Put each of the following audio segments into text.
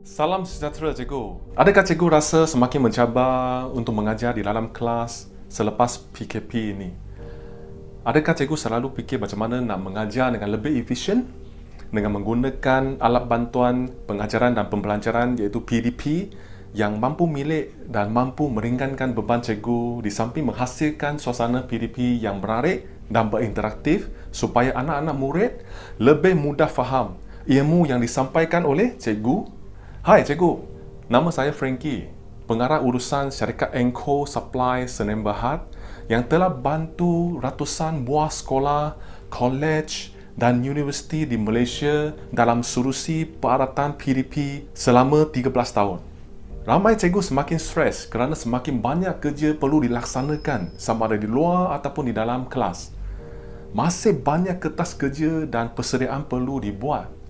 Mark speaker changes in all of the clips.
Speaker 1: Salam sejahtera cikgu. Adakah cikgu rasa semakin mencabar untuk mengajar di dalam kelas selepas PKP ini? Adakah cikgu selalu fikir macam mana nak mengajar dengan lebih efisien dengan menggunakan alat bantuan pengajaran dan pembelajaran iaitu PDP yang mampu milik dan mampu meringankan beban cikgu di samping menghasilkan suasana PDP yang menarik dan berinteraktif supaya anak-anak murid lebih mudah faham ilmu yang disampaikan oleh cikgu? Hai cikgu, nama saya Frankie, pengarah urusan syarikat Enco Supply Senem Berhad yang telah bantu ratusan buah sekolah, college dan universiti di Malaysia dalam surusi peralatan PDP selama 13 tahun. Ramai cikgu semakin stres kerana semakin banyak kerja perlu dilaksanakan sama ada di luar ataupun di dalam kelas. Masih banyak kertas kerja dan persediaan perlu dibuat.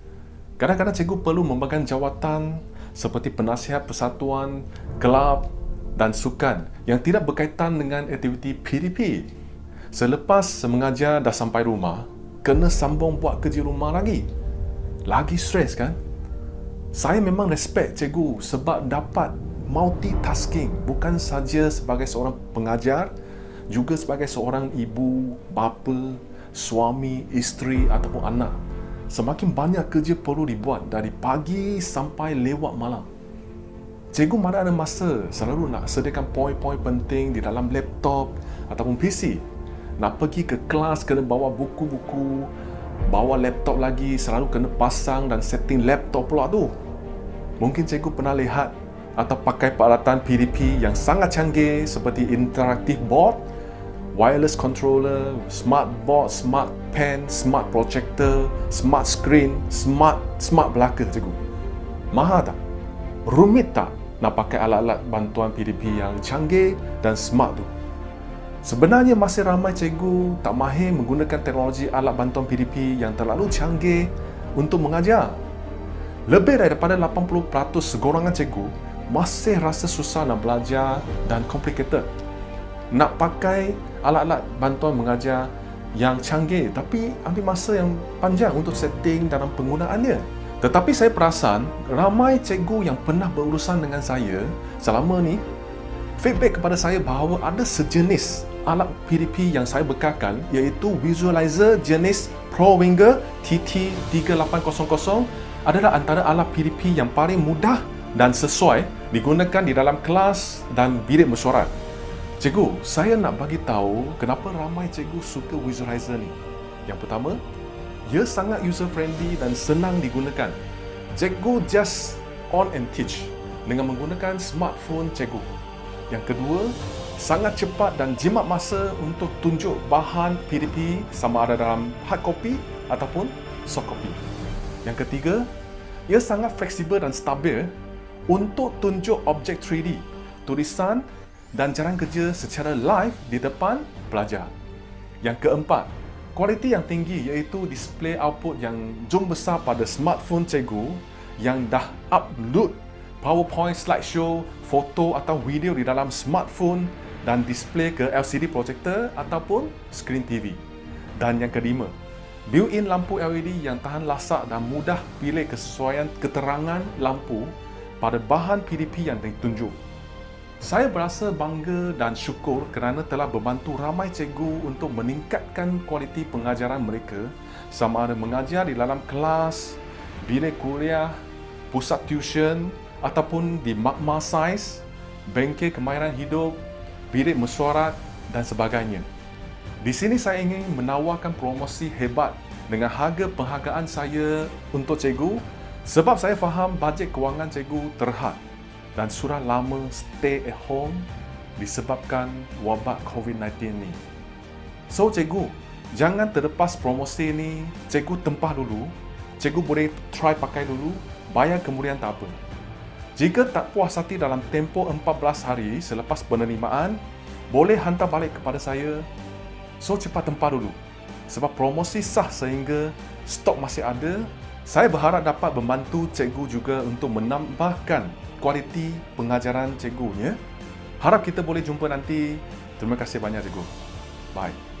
Speaker 1: Kadang-kadang cikgu perlu memegang jawatan seperti penasihat persatuan, kelab dan sukan yang tidak berkaitan dengan aktiviti PDP. Selepas mengajar dah sampai rumah, kena sambung buat kerja rumah lagi. Lagi stres kan? Saya memang respect cikgu sebab dapat multitasking bukan saja sebagai seorang pengajar, juga sebagai seorang ibu, bapa, suami, isteri ataupun anak. Semakin banyak kerja perlu dibuat dari pagi sampai lewat malam. Cikgu mana ada masa selalu nak sediakan poin-poin penting di dalam laptop ataupun PC. Nak pergi ke kelas kena bawa buku-buku, bawa laptop lagi selalu kena pasang dan setting laptop pula tu. Mungkin cikgu pernah lihat atau pakai peralatan PDP yang sangat canggih seperti interactive board, wireless controller, smart board, smart pen, smart projector, smart screen, smart belaka cikgu. Mahal tak? Rumit tak nak pakai alat-alat bantuan PDP yang canggih dan smart tu? Sebenarnya masih ramai cikgu tak mahir menggunakan teknologi alat bantuan PDP yang terlalu canggih untuk mengajar. Lebih daripada 80% segorangan cikgu masih rasa susah nak belajar dan complicated. Nak pakai alat-alat bantuan mengajar yang canggih tapi ambil masa yang panjang untuk setting dalam penggunaannya. Tetapi saya perasan ramai cikgu yang pernah berurusan dengan saya selama ni feedback kepada saya bahawa ada sejenis alat PDP yang saya bekalkan iaitu visualizer jenis ProWinger TT3800 adalah antara alat PDP yang paling mudah dan sesuai digunakan di dalam kelas dan bilik mesyuarat. Cikgu, saya nak bagi tahu kenapa ramai cikgu suka visualizer ni. Yang pertama, ia sangat user friendly dan senang digunakan. Cikgu just on and teach dengan menggunakan smartphone cikgu. Yang kedua, sangat cepat dan jimat masa untuk tunjuk bahan PDP sama ada dalam hard copy ataupun soft copy. Yang ketiga, ia sangat fleksibel dan stabil untuk tunjuk objek 3D, tulisan dan jalan kerja secara live di depan pelajar. Yang keempat, kualiti yang tinggi iaitu display output yang zoom besar pada smartphone cikgu yang dah upload PowerPoint slideshow, foto atau video di dalam smartphone dan display ke LCD projector ataupun screen TV. Dan yang kelima, built-in lampu LED yang tahan lasak dan mudah pilih kesesuaian keterangan lampu pada bahan PDP yang ditunjuk. Saya berasa bangga dan syukur kerana telah membantu ramai cikgu untuk meningkatkan kualiti pengajaran mereka sama ada mengajar di dalam kelas, bilik kuliah, pusat tuition ataupun di makmal sains, bengkel kemahiran hidup, bilik mesyuarat dan sebagainya. Di sini saya ingin menawarkan promosi hebat dengan harga penghargaan saya untuk cikgu sebab saya faham bajet kewangan cikgu terhad dan sudah lama stay at home disebabkan wabak COVID-19 ni. So cikgu, jangan terlepas promosi ni, cikgu tempah dulu, cikgu boleh try pakai dulu, bayar kemudian tak apa. Jika tak puas hati dalam tempoh 14 hari selepas penerimaan, boleh hantar balik kepada saya. So cepat tempah dulu. Sebab promosi sah sehingga stok masih ada. Saya berharap dapat membantu cikgu juga untuk menambahkan kualiti pengajaran cikgunya. Harap kita boleh jumpa nanti. Terima kasih banyak cikgu. Bye.